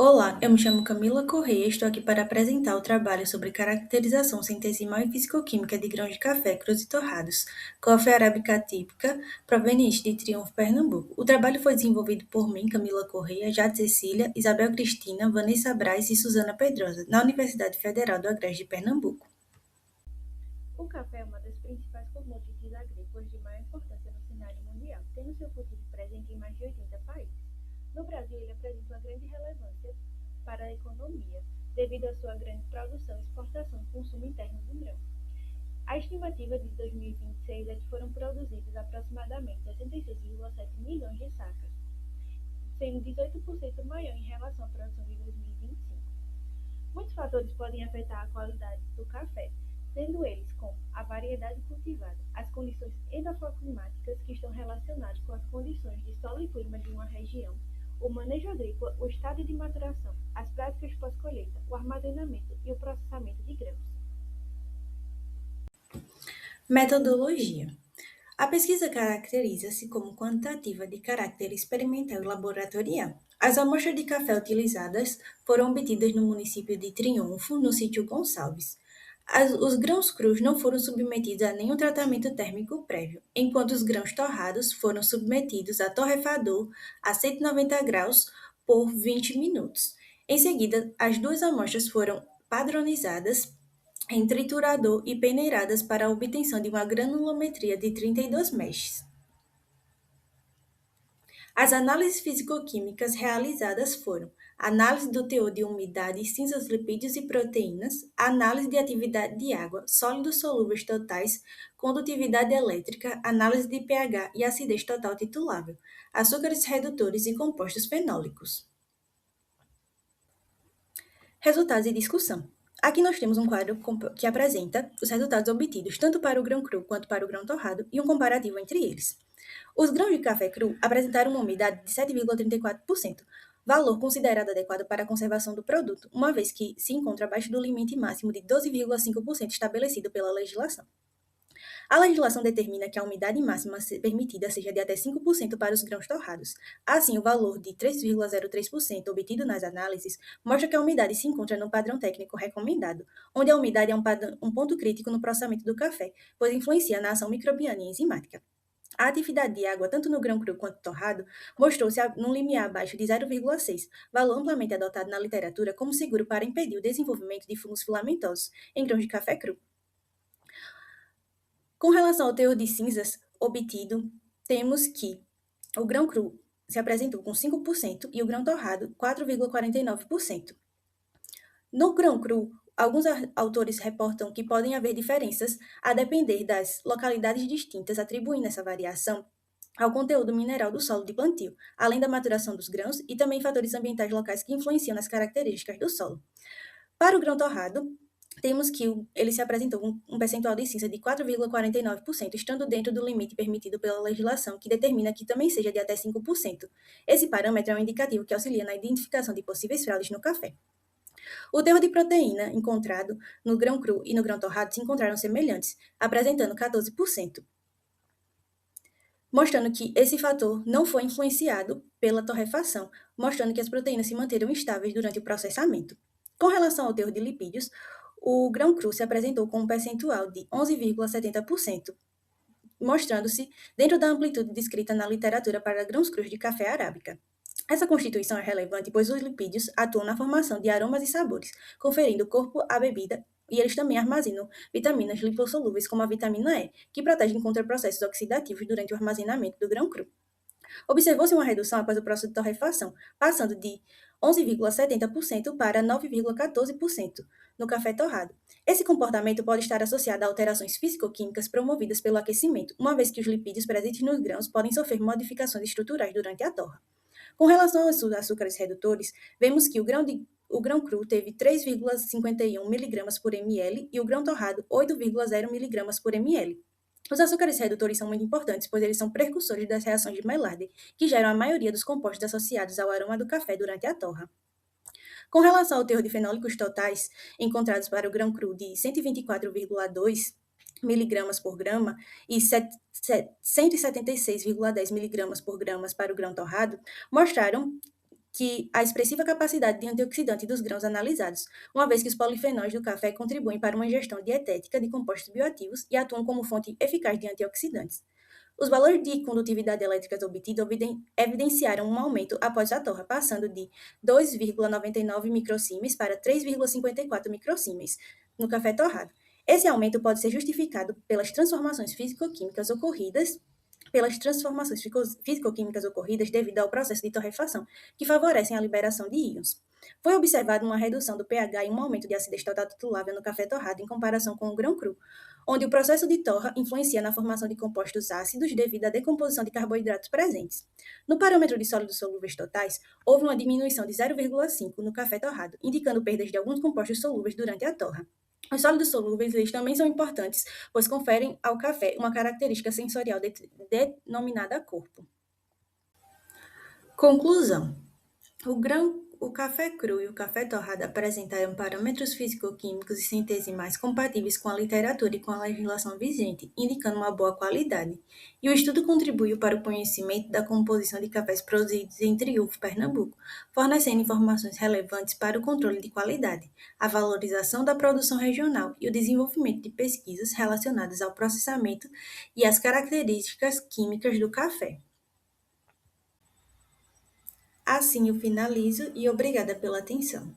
Olá, eu me chamo Camila Correia e estou aqui para apresentar o trabalho sobre caracterização centesimal e fisicoquímica de grãos de café crus e torrados, coffee arábica típica, proveniente de Triunfo, Pernambuco. O trabalho foi desenvolvido por mim, Camila Correia, Jade Cecília, Isabel Cristina, Vanessa Braz e Suzana Pedrosa, na Universidade Federal do Agreste de Pernambuco. O café é uma das principais commodities agrícolas de maior importância no cenário mundial, tendo seu cultivo presente em mais de 80 países. No Brasil, ele apresenta uma grande relevância para a economia, devido à sua grande produção, exportação e consumo interno do grão. A estimativa de 2026 é que foram produzidos aproximadamente 66,7 milhões de sacas, sendo 18% maior em relação à produção de 2025. Muitos fatores podem afetar a qualidade do café, sendo eles como a variedade cultivada, as condições edafoclimáticas que estão relacionadas com as condições de solo e clima de uma região, o manejo agrícola, o estado de maturação, as práticas pós-colheita, o armazenamento e o processamento de grãos. Metodologia. A pesquisa caracteriza-se como quantitativa de caráter experimental e laboratorial. As amostras de café utilizadas foram obtidas no município de Triunfo, no sítio Gonçalves. Os grãos crus não foram submetidos a nenhum tratamento térmico prévio, enquanto os grãos torrados foram submetidos a torrefador a 190 graus por 20 minutos. Em seguida, as duas amostras foram padronizadas em triturador e peneiradas para a obtenção de uma granulometria de 32 meshes. As análises fisicoquímicas realizadas foram análise do teor de umidade, cinzas, lipídios e proteínas, análise de atividade de água, sólidos solúveis totais, condutividade elétrica, análise de pH e acidez total titulável, açúcares redutores e compostos fenólicos. Resultados e discussão. Aqui nós temos um quadro que apresenta os resultados obtidos tanto para o grão cru quanto para o grão torrado e um comparativo entre eles. Os grãos de café cru apresentaram uma umidade de 7,34%, valor considerado adequado para a conservação do produto, uma vez que se encontra abaixo do limite máximo de 12,5% estabelecido pela legislação. A legislação determina que a umidade máxima permitida seja de até 5% para os grãos torrados. Assim, o valor de 3,03% obtido nas análises mostra que a umidade se encontra no padrão técnico recomendado, onde a umidade é um ponto crítico no processamento do café, pois influencia na ação microbiana e enzimática. A atividade de água, tanto no grão cru quanto torrado, mostrou-se num limiar abaixo de 0,6, valor amplamente adotado na literatura como seguro para impedir o desenvolvimento de fungos filamentosos em grãos de café cru. Com relação ao teor de cinzas obtido, temos que o grão cru se apresentou com 5% e o grão torrado 4,49%. No grão cru, alguns autores reportam que podem haver diferenças a depender das localidades distintas, atribuindo essa variação ao conteúdo mineral do solo de plantio, além da maturação dos grãos e também fatores ambientais locais que influenciam nas características do solo. Para o grão torrado, temos que ele se apresentou com um percentual de cinza de 4,49%, estando dentro do limite permitido pela legislação, que determina que também seja de até 5%. Esse parâmetro é um indicativo que auxilia na identificação de possíveis fraudes no café. O teor de proteína encontrado no grão cru e no grão torrado se encontraram semelhantes, apresentando 14%, mostrando que esse fator não foi influenciado pela torrefação, mostrando que as proteínas se manteram estáveis durante o processamento. Com relação ao teor de lipídios, o grão cru se apresentou com um percentual de 11,70%, mostrando-se dentro da amplitude descrita na literatura para grãos crus de café arábica. Essa constituição é relevante pois os lipídios atuam na formação de aromas e sabores, conferindo corpo à bebida, e eles também armazenam vitaminas lipossolúveis como a vitamina E, que protegem contra processos oxidativos durante o armazenamento do grão cru. Observou-se uma redução após o processo de torrefação, passando de 11,70% para 9,14% no café torrado. Esse comportamento pode estar associado a alterações físico-químicas promovidas pelo aquecimento, uma vez que os lipídios presentes nos grãos podem sofrer modificações estruturais durante a torra. Com relação aos açúcares redutores, vemos que o grão cru teve 3,51 mg por ml e o grão torrado 8,0 mg por ml. Os açúcares redutores são muito importantes, pois eles são precursores das reações de Maillard, que geram a maioria dos compostos associados ao aroma do café durante a torra. Com relação ao teor de fenólicos totais encontrados para o grão cru de 124,2 miligramas por grama e 176,10 miligramas por grama para o grão torrado, mostraram que a expressiva capacidade de antioxidante dos grãos analisados, uma vez que os polifenóis do café contribuem para uma ingestão dietética de compostos bioativos e atuam como fonte eficaz de antioxidantes. Os valores de condutividade elétrica obtidos evidenciaram um aumento após a torra, passando de 2,99 microsiemens para 3,54 microsiemens no café torrado. Esse aumento pode ser justificado pelas transformações físico-químicas ocorridas devido ao processo de torrefação, que favorecem a liberação de íons. Foi observada uma redução do pH e um aumento de acidez total titulável no café torrado em comparação com o grão cru, onde o processo de torra influencia na formação de compostos ácidos devido à decomposição de carboidratos presentes. No parâmetro de sólidos solúveis totais, houve uma diminuição de 0,5 no café torrado, indicando perdas de alguns compostos solúveis durante a torra. Os sólidos solúveis eles também são importantes, pois conferem ao café uma característica sensorial denominada corpo. Conclusão: o café cru e o café torrado apresentaram parâmetros físico-químicos e centesimais compatíveis com a literatura e com a legislação vigente, indicando uma boa qualidade. E o estudo contribuiu para o conhecimento da composição de cafés produzidos em Triunfo, Pernambuco, fornecendo informações relevantes para o controle de qualidade, a valorização da produção regional e o desenvolvimento de pesquisas relacionadas ao processamento e às características químicas do café. Assim eu finalizo e obrigada pela atenção.